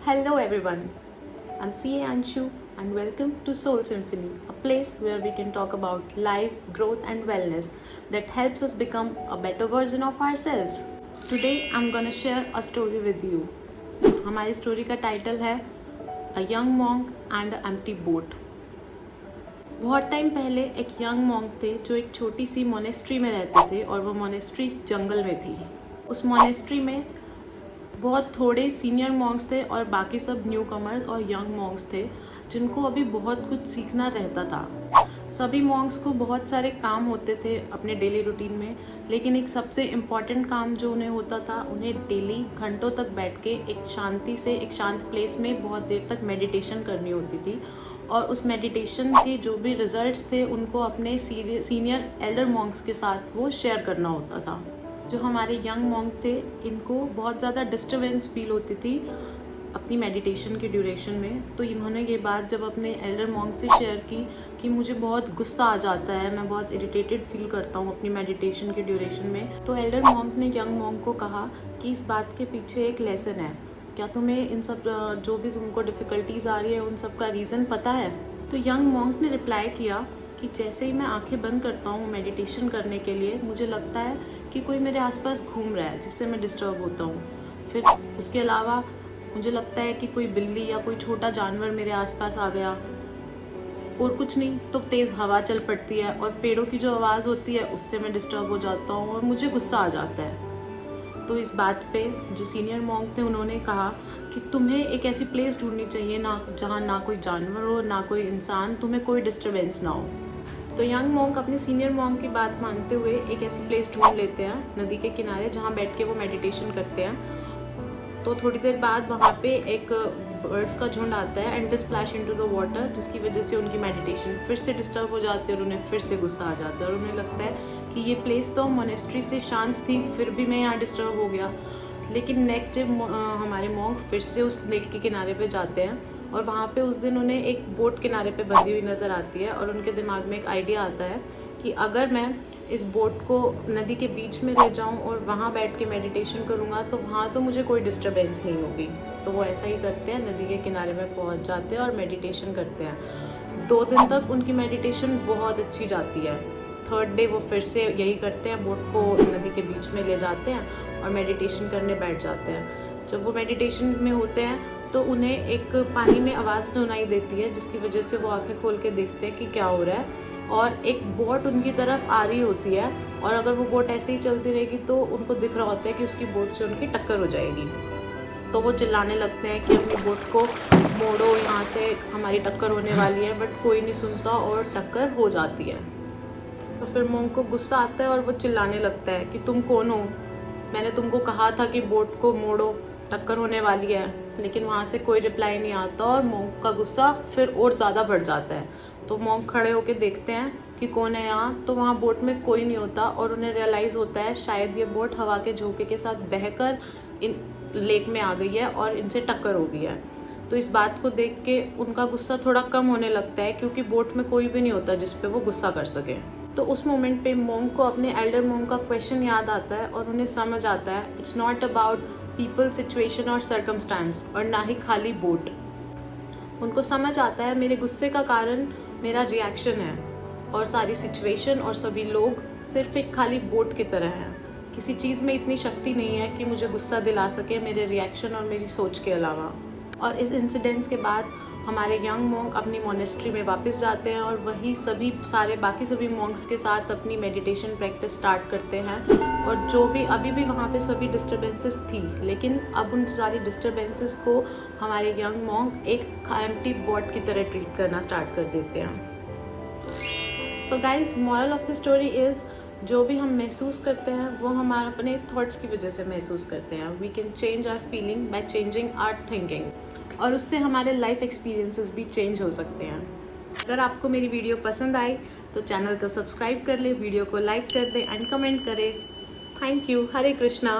Hello everyone, I'm CA Anshu and welcome to Soul Symphony, a place where we can talk about life, growth and wellness that helps us become a better version of ourselves. Today I'm gonna share a story with you. हमारी story का title है A Young Monk and an Empty Boat. बहुत time पहले एक young monk थे जो एक छोटी सी मोनेस्ट्री में रहते थे और वो मोनेस्ट्री जंगल में थी। उस मोनेस्ट्री में बहुत थोड़े सीनियर मॉन्क्स थे और बाकी सब न्यू कमर्स और यंग मॉन्क्स थे जिनको अभी बहुत कुछ सीखना रहता था। सभी मॉन्क्स को बहुत सारे काम होते थे अपने डेली रूटीन में, लेकिन एक सबसे इम्पॉर्टेंट काम जो उन्हें होता था, उन्हें डेली घंटों तक बैठ के एक शांति से एक शांत प्लेस में बहुत देर तक मेडिटेशन करनी होती थी और उस मेडिटेशन के जो भी रिजल्ट्स थे उनको अपने सीनियर एल्डर मॉन्क्स के साथ वो शेयर करना होता था। जो हमारे यंग मॉन्क थे, इनको बहुत ज़्यादा डिस्टर्बेंस फील होती थी अपनी मेडिटेशन के ड्यूरेशन में। तो इन्होंने ये बात जब अपने एल्डर मॉन्क से शेयर की कि मुझे बहुत गुस्सा आ जाता है, मैं बहुत इरिटेटेड फील करता हूँ अपनी मेडिटेशन के ड्यूरेशन में, तो एल्डर मॉन्क ने यंग मॉन्क को कहा कि इस बात के पीछे एक लेसन है। क्या तुम्हें इन सब जो भी तुमको डिफ़िकल्टीज़ आ रही है उन सब का रीज़न पता है? तो यंग मॉन्क ने रिप्लाई किया कि जैसे ही मैं आंखें बंद करता हूँ मेडिटेशन करने के लिए, मुझे लगता है कि कोई मेरे आसपास घूम रहा है जिससे मैं डिस्टर्ब होता हूँ। फिर उसके अलावा मुझे लगता है कि कोई बिल्ली या कोई छोटा जानवर मेरे आसपास आ गया, और कुछ नहीं तो तेज़ हवा चल पड़ती है और पेड़ों की जो आवाज़ होती है उससे मैं डिस्टर्ब हो जाता हूँ और मुझे गुस्सा आ जाता है। तो इस बात पे जो सीनियर मॉन्क थे उन्होंने कहा कि तुम्हें एक ऐसी प्लेस ढूंढनी चाहिए ना जहाँ ना कोई जानवर हो ना कोई इंसान, तुम्हें कोई डिस्टर्बेंस ना हो। तो यंग मॉन्क अपने सीनियर मॉन्क की बात मानते हुए एक ऐसी प्लेस ढूंढ लेते हैं नदी के किनारे जहाँ बैठ के वो मेडिटेशन करते हैं। तो थोड़ी देर बाद वहाँ पे एक बर्ड्स का झुंड आता है and they splash into the water, जिसकी वजह से उनकी मेडिटेशन फिर से डिस्टर्ब हो जाती है और उन्हें फिर से गुस्सा आ जाता है और उन्हें लगता है कि ये प्लेस तो मोनेस्ट्री से शांत थी, फिर भी मैं यहाँ डिस्टर्ब हो गया। लेकिन नेक्स्ट डे हमारे मॉन्क फिर से उस लेक के किनारे पे जाते हैं और वहाँ पे उस दिन उन्हें एक बोट किनारे पे बंधी हुई नज़र आती है और उनके दिमाग में एक आइडिया आता है कि अगर मैं इस बोट को नदी के बीच में ले जाऊं और वहाँ बैठ के मेडिटेशन करूँगा तो वहाँ तो मुझे कोई डिस्टर्बेंस नहीं होगी। तो वो ऐसा ही करते हैं, नदी के किनारे में पहुँच जाते हैं और मेडिटेशन करते हैं। 2 दिन तक उनकी मेडिटेशन बहुत अच्छी जाती है। थर्ड डे वो फिर से यही करते हैं, बोट को नदी के बीच में ले जाते हैं और मेडिटेशन करने बैठ जाते हैं। जब वो मेडिटेशन में होते हैं तो उन्हें एक पानी में आवाज़ सुनाई देती है, जिसकी वजह से वो आंखें खोल के देखते हैं कि क्या हो रहा है, और एक बोट उनकी तरफ आ रही होती है और अगर वो बोट ऐसे ही चलती रहेगी तो उनको दिख रहा होता है कि उसकी बोट से उनकी टक्कर हो जाएगी। तो वो चिल्लाने लगते हैं कि अपनी बोट को मोड़ो, यहाँ से हमारी टक्कर होने वाली है, बट कोई नहीं सुनता और टक्कर हो जाती है। तो फिर मॉन्क को गुस्सा आता है और वो चिल्लाने लगता है कि तुम कौन हो, मैंने तुमको कहा था कि बोट को मोड़ो, टक्कर होने वाली है। लेकिन वहाँ से कोई रिप्लाई नहीं आता और मॉन्क का गुस्सा फिर और ज़्यादा बढ़ जाता है। तो मॉन्क खड़े होकर देखते हैं कि कौन है यहाँ, तो वहाँ बोट में कोई नहीं होता और उन्हें रियलाइज़ होता है शायद ये बोट हवा के झोंके के साथ बहकर इन लेक में आ गई है और इनसे टक्कर हो गई है। तो इस बात को देख के उनका गुस्सा थोड़ा कम होने लगता है क्योंकि बोट में कोई भी नहीं होता जिस पे वो गुस्सा कर सके। तो उस मोमेंट पे मॉन्क को अपने एल्डर मॉन्क का क्वेश्चन याद आता है और उन्हें समझ आता है it's not about people, situation और सर्कमस्टांस, और ना ही खाली बोट। उनको समझ आता है मेरे गुस्से का कारण मेरा रिएक्शन है और सारी सिचुएशन और सभी लोग सिर्फ एक खाली बोट की तरह हैं। किसी चीज़ में इतनी शक्ति नहीं है कि मुझे गुस्सा दिला सके मेरे रिएक्शन और मेरी सोच के अलावा। और इस इंसिडेंट्स के बाद हमारे यंग मॉन्क अपनी मोनेस्ट्री में वापस जाते हैं और वही सारे बाकी सभी मॉन्क्स के साथ अपनी मेडिटेशन प्रैक्टिस स्टार्ट करते हैं। और जो भी अभी भी वहाँ पे सभी डिस्टर्बेंसेस थी, लेकिन अब उन सारी डिस्टर्बेंसेस को हमारे यंग मॉन्क एक एम्प्टी बोट की तरह ट्रीट करना स्टार्ट कर देते हैं। So guys, moral of the story is जो भी हम महसूस करते हैं वो हम अपने थॉट्स की वजह से महसूस करते हैं। We can change our feeling by changing our thinking, और उससे हमारे लाइफ एक्सपीरियंसेस भी चेंज हो सकते हैं। अगर आपको मेरी वीडियो पसंद आई तो चैनल को सब्सक्राइब कर ले, वीडियो को लाइक कर दें एंड कमेंट करें। Thank you. हरे कृष्णा।